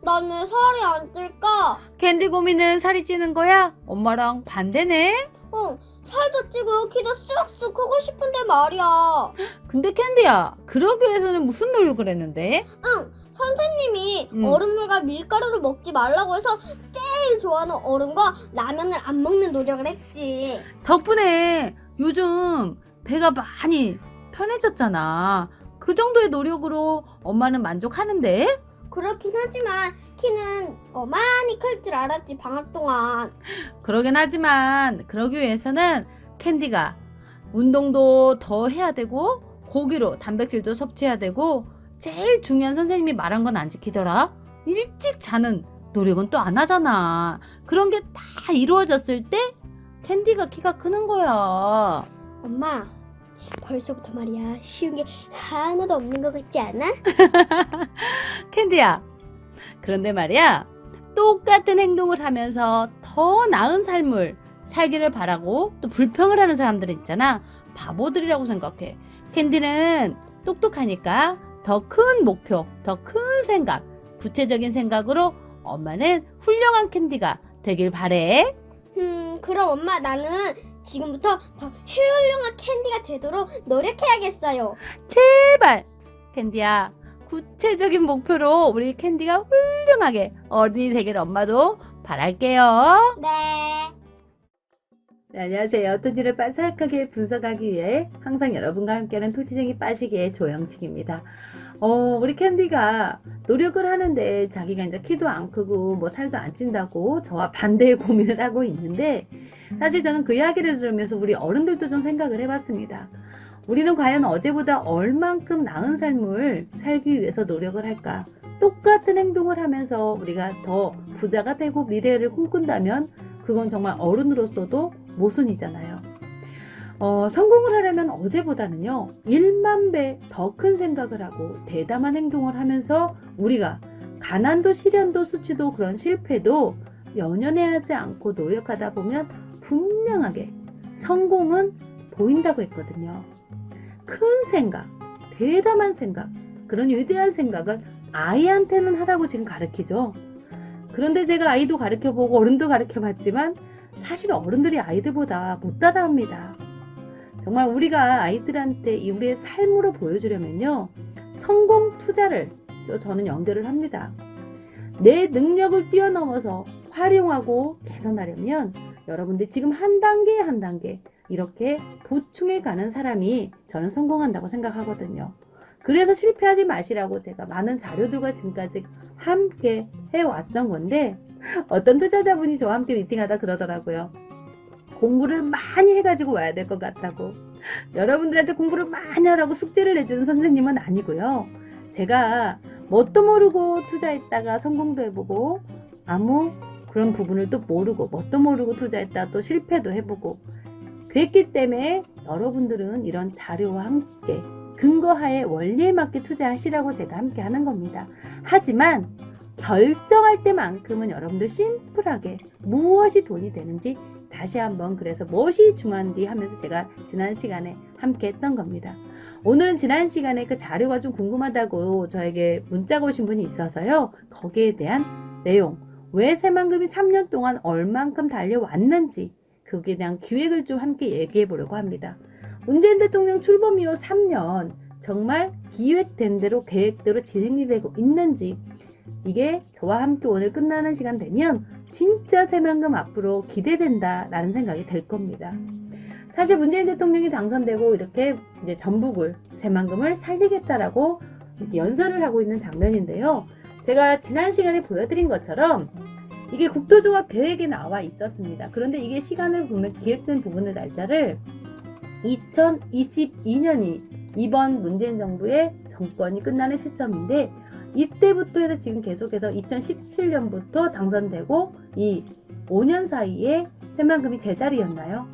난 왜 살이 안 찔까? 캔디 고민은 살이 찌는 거야? 엄마랑 반대네? 살도 찌고 키도 쑥쑥 크고 싶은데 말이야. 근데 캔디야, 그러기 위해서는 무슨 노력을 했는데? 선생님이 음. 얼음물과 밀가루를 먹지 말라고 해서 제일 좋아하는 얼음과 라면을 안 먹는 노력을 했지. 덕분에 요즘 배가 많이 편해졌잖아. 그 정도의 노력으로 엄마는 만족하는데? 그렇긴 하지만 키는 많이 클 줄 알았지, 방학 동안. 그러긴 하지만 그러기 위해서는 캔디가 운동도 더 해야 되고 고기로 단백질도 섭취해야 되고 제일 중요한 선생님이 말한 건 안 지키더라. 일찍 자는 노력은 또 안 하잖아. 그런 게 다 이루어졌을 때 캔디가 키가 크는 거야. 엄마, 벌써부터 말이야 쉬운 게 하나도 없는 것 같지 않아? 캔디야, 그런데 말이야, 똑같은 행동을 하면서 더 나은 삶을 살기를 바라고 또 불평을 하는 사람들 있잖아. 바보들이라고 생각해. 캔디는 똑똑하니까 더 큰 목표, 더 큰 생각, 구체적인 생각으로 엄마는 훌륭한 캔디가 되길 바래. 그럼 엄마, 나는 지금부터 더 훌륭한 캔디가 되도록 노력해야겠어요. 제발 캔디야, 구체적인 목표로 우리 캔디가 훌륭하게 어른이 되길 엄마도 바랄게요. 네. 네, 안녕하세요. 토지를 빠삭하게 분석하기 위해 항상 여러분과 함께하는 토지쟁이 빠시기의 조영식입니다. 우리 캔디가 노력을 하는데 자기가 이제 키도 안 크고 뭐 살도 안 찐다고 저와 반대의 고민을 하고 있는데, 사실 저는 그 이야기를 들으면서 우리 어른들도 좀 생각을 해봤습니다. 우리는 과연 어제보다 얼만큼 나은 삶을 살기 위해서 노력을 할까? 똑같은 행동을 하면서 우리가 더 부자가 되고 미래를 꿈꾼다면 그건 정말 어른으로서도 모순이잖아요. 성공을 하려면 어제보다는요 1만 배 더 큰 생각을 하고 대담한 행동을 하면서 우리가 가난도 시련도 수치도 그런 실패도 연연해하지 않고 노력하다 보면 분명하게 성공은 보인다고 했거든요. 큰 생각, 대담한 생각, 그런 위대한 생각을 아이한테는 하라고 지금 가르치죠. 그런데 제가 아이도 가르쳐보고 어른도 가르쳐봤지만 사실 어른들이 아이들보다 못 따라합니다. 정말 우리가 아이들한테 우리의 삶으로 보여주려면요 성공 투자를 저는 연결을 합니다. 내 능력을 뛰어넘어서 활용하고 개선하려면 여러분들 지금 한 단계 한 단계 이렇게 보충해 가는 사람이 저는 성공한다고 생각하거든요. 그래서 실패하지 마시라고 제가 많은 자료들과 지금까지 함께 해왔던 건데, 어떤 투자자분이 저와 함께 미팅하다 그러더라고요. 공부를 많이 해가지고 와야 될 것 같다고. 여러분들한테 공부를 많이 하라고 숙제를 내주는 선생님은 아니고요. 제가 뭣도 모르고 투자했다가 성공도 해보고 아무 그런 부분을 또 모르고 뭣도 모르고 투자했다가 또 실패도 해보고 그랬기 때문에 여러분들은 이런 자료와 함께 근거하에 원리에 맞게 투자하시라고 제가 함께 하는 겁니다. 하지만 결정할 때만큼은 여러분들 심플하게 무엇이 돈이 되는지 다시 한번, 그래서 무엇이 중요한지 하면서 제가 지난 시간에 함께 했던 겁니다. 오늘은 지난 시간에 그 자료가 좀 궁금하다고 저에게 문자가 오신 분이 있어서요. 거기에 대한 내용, 왜 새만금이 3년 동안 얼만큼 달려왔는지 거기에 대한 기획을 좀 함께 얘기해 보려고 합니다. 문재인 대통령 출범 이후 3년 정말 기획된 대로 계획대로 진행이 되고 있는지, 이게 저와 함께 오늘 끝나는 시간 되면 진짜 새만금 앞으로 기대된다 라는 생각이 들 겁니다. 사실 문재인 대통령이 당선되고 이렇게 이제 전북을 새만금을 살리겠다라고 이렇게 연설을 하고 있는 장면인데요. 제가 지난 시간에 보여드린 것처럼 이게 국토조합 계획에 나와 있었습니다. 그런데 이게 시간을 보면 기획된 부분의 날짜를 2022년이 이번 문재인 정부의 정권이 끝나는 시점인데, 이때부터 해서 지금 계속해서 2017년부터 당선되고 이 5년 사이에 새만금이 제자리였나요?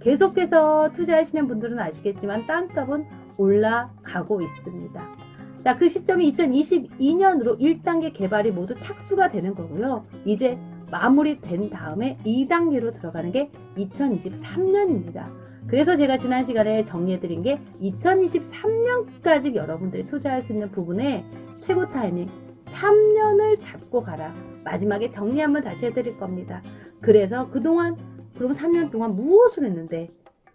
계속해서 투자하시는 분들은 아시겠지만 땅값은 올라가고 있습니다. 자, 그 시점이 2022년으로 1단계 개발이 모두 착수가 되는 거고요. 이제 마무리된 다음에 2단계로 들어가는 게 2023년입니다. 그래서 제가 지난 시간에 정리해드린 게 2023년까지 여러분들이 투자할 수 있는 부분에 최고 타이밍 3년을 잡고 가라. 마지막에 정리 한번 다시 해드릴 겁니다. 그래서 그동안 그럼 3년 동안 무엇을 했는데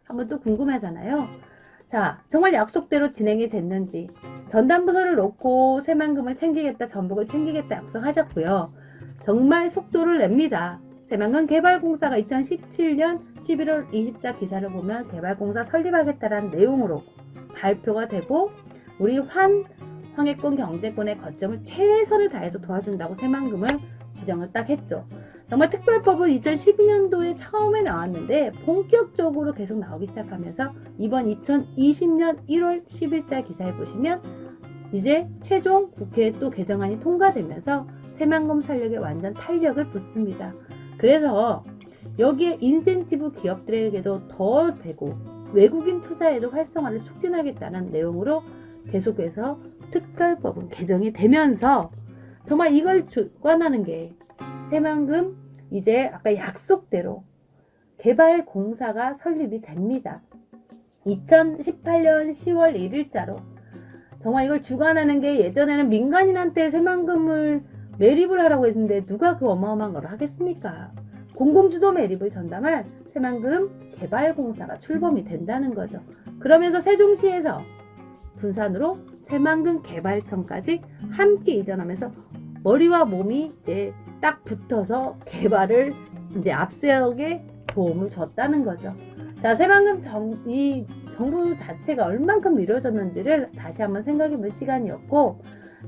한번 또 궁금하잖아요. 자, 정말 약속대로 진행이 됐는지 전담부서를 놓고 새만금을 챙기겠다, 전북을 챙기겠다 약속하셨고요. 정말 속도를 냅니다. 새만금 개발공사가 2017년 11월 20자 기사를 보면 개발공사 설립하겠다라는 내용으로 발표가 되고 우리 황해권 경제권의 거점을 최선을 다해서 도와준다고 새만금을 지정을 딱 했죠. 정말 특별법은 2012년도에 처음에 나왔는데 본격적으로 계속 나오기 시작하면서 이번 2020년 1월 10일자 기사에 보시면 이제 최종 국회에 또 개정안이 통과되면서 새만금 살력에 완전 탄력을 붓습니다. 그래서 여기에 인센티브 기업들에게도 더 되고 외국인 투자에도 활성화를 촉진하겠다는 내용으로 계속해서 특별법은 개정이 되면서 정말 이걸 주관하는 게 새만금 이제 아까 약속대로 개발공사가 설립이 됩니다. 2018년 10월 1일자로 정말 이걸 주관하는 게 예전에는 민간인한테 새만금을 매립을 하라고 했는데 누가 그 어마어마한 걸 하겠습니까? 공공주도 매립을 전담할 새만금 개발공사가 출범이 된다는 거죠. 그러면서 세종시에서 분산으로 새만금 개발청까지 함께 이전하면서 머리와 몸이 이제 딱 붙어서 개발을 이제 앞세우게 도움을 줬다는 거죠. 자, 새만금 이 정부 자체가 얼만큼 이루어졌는지를 다시 한번 생각해 볼 시간이었고,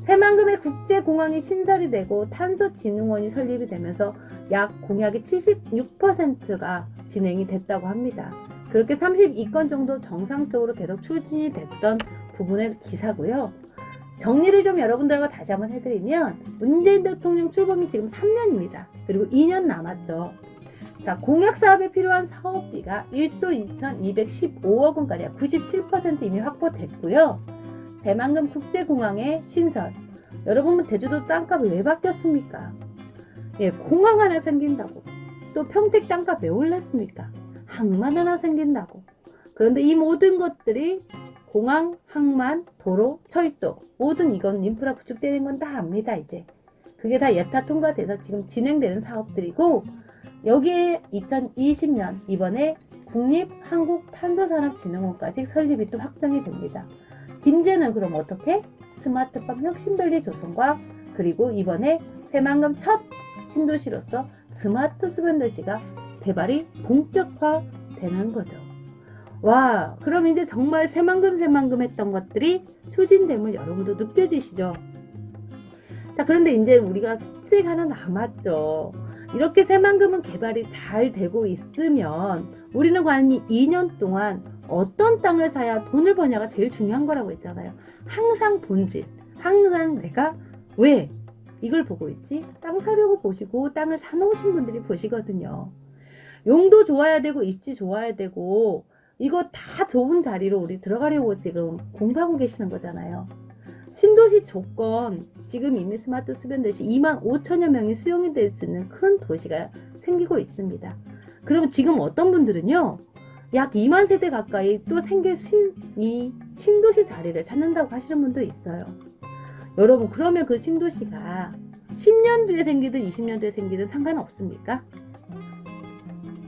새만금의 국제공항이 신설이 되고 탄소진흥원이 설립이 되면서 약 공약의 76%가 진행이 됐다고 합니다. 그렇게 32건 정도 정상적으로 계속 추진이 됐던 부분의 기사고요. 정리를 좀 여러분들과 다시 한번 해드리면 문재인 대통령 출범이 지금 3년입니다. 그리고 2년 남았죠. 자, 공약사업에 필요한 사업비가 1조 2215억 원가량 약 97% 이미 확보됐고요. 새만금 국제공항의 신설. 여러분 제주도 땅값이 왜 바뀌었습니까? 예, 공항 하나 생긴다고. 또 평택 땅값 왜 올랐습니까? 항만 하나 생긴다고. 그런데 이 모든 것들이 공항, 항만, 도로, 철도 모든 이건 인프라 구축되는 건 다 압니다. 이제 그게 다 예타 통과돼서 지금 진행되는 사업들이고 여기에 2020년 이번에 국립한국탄소산업진흥원까지 설립이 또 확정이 됩니다. 김제는 그럼 어떻게? 스마트팜 혁신밸리 조성과 그리고 이번에 새만금 첫 신도시로서 스마트 수변도시가 개발이 본격화되는 거죠. 와, 그럼 이제 정말 새만금 했던 것들이 추진됨을 여러분도 느껴지시죠? 자, 그런데 이제 우리가 숙제가 하나 남았죠. 이렇게 새만금은 개발이 잘 되고 있으면 우리는 과연 이 2년 동안 어떤 땅을 사야 돈을 버냐가 제일 중요한 거라고 했잖아요. 항상 본질, 항상 내가 왜 이걸 보고 있지? 땅 사려고 보시고 땅을 사놓으신 분들이 보시거든요. 용도 좋아야 되고 입지 좋아야 되고 이거 다 좋은 자리로 우리 들어가려고 지금 공부하고 계시는 거잖아요. 신도시 조건, 지금 이미 스마트 수변도시 2만 5천여 명이 수용이 될 수 있는 큰 도시가 생기고 있습니다. 그러면 지금 어떤 분들은요, 약 2만 세대 가까이 또 생길 이 신도시 자리를 찾는다고 하시는 분도 있어요. 여러분, 그러면 그 신도시가 10년 뒤에 생기든 20년 뒤에 생기든 상관없습니까?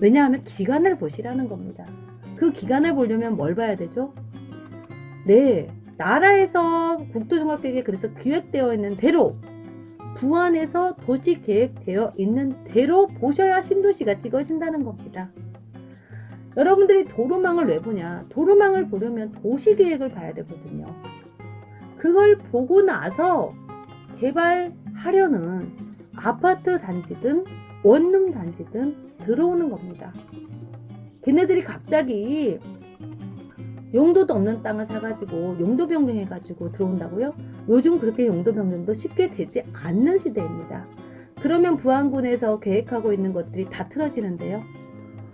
왜냐하면 기간을 보시라는 겁니다. 그 기간을 보려면 뭘 봐야 되죠? 네, 나라에서 국토종합계획에 그래서 기획되어 있는 대로 부안에서 도시 계획되어 있는 대로 보셔야 신도시가 찍어진다는 겁니다. 여러분들이 도로망을 왜 보냐? 도로망을 보려면 도시계획을 봐야 되거든요. 그걸 보고 나서 개발하려는 아파트 단지든 원룸 단지든 들어오는 겁니다. 걔네들이 갑자기 용도도 없는 땅을 사가지고 용도 변경해가지고 들어온다고요? 요즘 그렇게 용도 변경도 쉽게 되지 않는 시대입니다. 그러면 부안군에서 계획하고 있는 것들이 다 틀어지는데요.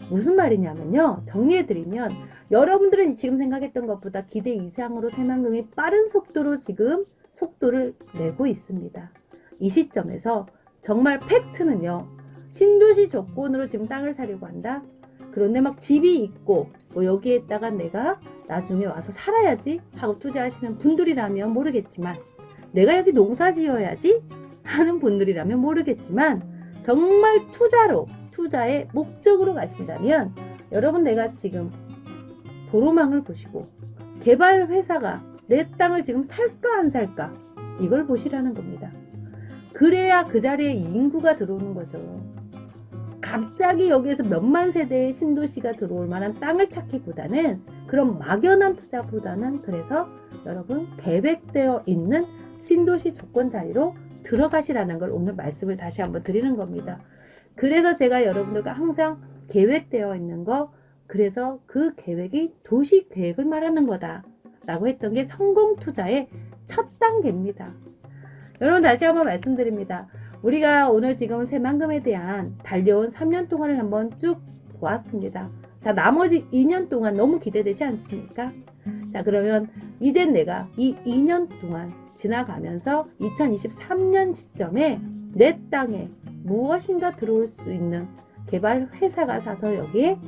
무슨 말이냐면요. 정리해드리면 여러분들은 지금 생각했던 것보다 기대 이상으로 새만금이 빠른 속도로 지금 속도를 내고 있습니다. 이 시점에서 정말 팩트는요. 신도시 조건으로 지금 땅을 사려고 한다? 그런데 막 집이 있고 뭐 여기에다가 내가 나중에 와서 살아야지 하고 투자하시는 분들이라면 모르겠지만 내가 여기 농사 지어야지 하는 분들이라면 모르겠지만 정말 투자의 목적으로 가신다면 여러분 내가 지금 도로망을 보시고 개발 회사가 내 땅을 지금 살까 안 살까 이걸 보시라는 겁니다. 그래야 그 자리에 인구가 들어오는 거죠. 갑자기 여기에서 몇만 세대의 신도시가 들어올 만한 땅을 찾기보다는 그런 막연한 투자보다는 그래서 여러분 계획되어 있는 신도시 조건 자리로 들어가시라는 걸 오늘 말씀을 다시 한번 드리는 겁니다. 그래서 제가 여러분들과 항상 계획되어 있는 거 그래서 그 계획이 도시 계획을 말하는 거다 라고 했던 게 성공 투자의 첫 단계입니다. 여러분 다시 한번 말씀드립니다. 우리가 오늘 지금 새만금에 대한 달려온 3년 동안을 한번 쭉 보았습니다. 자, 나머지 2년 동안 너무 기대되지 않습니까? 자, 그러면 이젠 내가 이 2년 동안 지나가면서 2023년 시점에 내 땅에 무엇인가 들어올 수 있는 개발 회사가 사서 여기에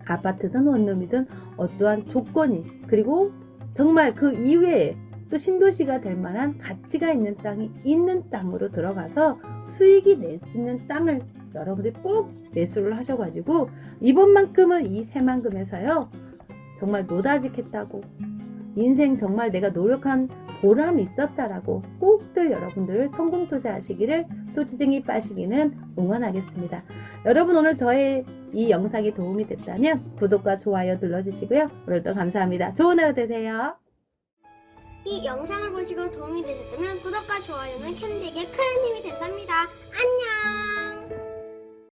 아파트든 원룸이든 어떠한 조건이 그리고 정말 그 이외에 또 신도시가 될 만한 가치가 있는 땅이 있는 땅으로 들어가서 수익이 낼 수 있는 땅을 여러분들이 꼭 매수를 하셔가지고 이번만큼은 이 새만금에서요 정말 노다지겠다고 인생 정말 내가 노력한 보람이 있었다라고 꼭들 여러분들 성공 투자하시기를 토지쟁이 빠시기는 응원하겠습니다. 여러분 오늘 저의 이 영상이 도움이 됐다면 구독과 좋아요 눌러주시고요. 오늘도 감사합니다. 좋은 하루 되세요. 이 영상을 보시고 도움이 되셨다면 구독과 좋아요는 캔디에게 큰 힘이 된답니다.